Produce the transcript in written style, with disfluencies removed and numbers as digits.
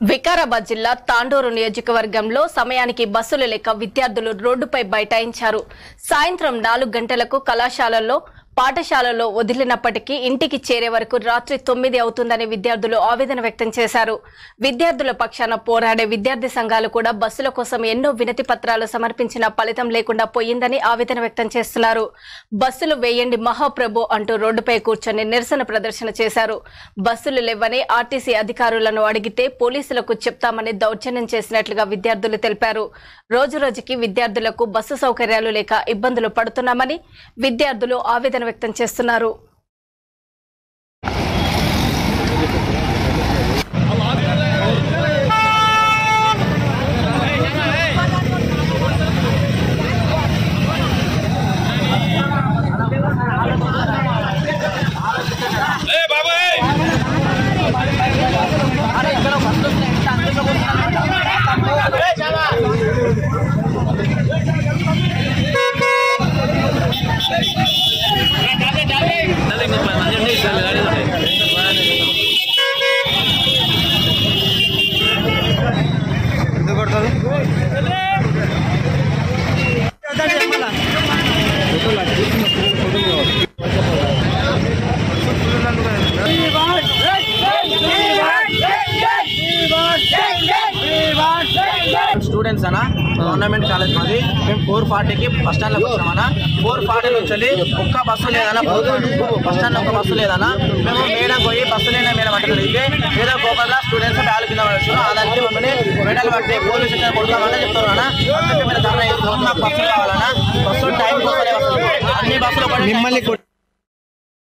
వికారాబాద్ జిల్లా తాండూరు నియోజకవర్గంలో సమయానికి బస్సులు లేక విద్యార్థులు రోడ్డుపై బైఠాయించారు. సాయంత్రం 4 గంటలకు కళాశాలల్లో పాఠశాలలో వదిలినప్పటికీ ఇంటికి చేరే వరకు రాత్రి 9 అవుతుందని విద్యార్థులు ఆవేదన వ్యక్తం చేశారు. విద్యార్థుల పక్షాన పోరాడే విద్యార్థి సంఘాలు కూడా బస్సుల కోసం ఎన్నో వినతి పత్రాలు సమర్పించిన ఫలితం లేకుండా పోయిందని ఆవేదన వ్యక్తం చేస్తున్నారు. బస్సులు వేయండి మహాప్రభు అంటూ రోడ్డుపై కూర్చొని నిరసన ప్రదర్శన చేశారు. బస్సులు లేవని ఆర్టీసీ అధికారులను అడిగితే పోలీసులకు చెప్తామని దౌర్జన్యం చేసినట్లుగా విద్యార్థులు తెలిపారు. రోజురోజుకి విద్యార్థులకు బస్సు సౌకర్యాలు లేక ఇబ్బందులు పడుతున్నామని విద్యార్థులు ఆవేదన వ్యక్తం చేస్తున్నారు. స్టూడెంట్స్ అన్న గవర్నమెంట్ కాలేజ్ మాది. మేము 4:40కి బస్ స్టాండ్లోకి వచ్చామన్నా. 4:40 నుంచి ఒక్క బస్సు లేదన్నా, బస్ స్టాండ్ ఒక్క బస్సు లేదన్నా. మేము మేడం పోయి బస్సు లేని మేడం అంటే అడిగితే ఏదో గోపర్లా స్టూడెంట్స్ బ్యాగ్ కింద పడుతున్నారు. ఆ దానికి మమ్మల్ని మెడల్ పట్టి పోలీసు స్టేషన్ కొడతామని చెప్తారు అన్న. అందుకే మీరు ధర్నా చేస్తున్నాం. మాకు బస్సులు కావాలన్నా. బస్సు టైం కోసం అన్ని బస్సులు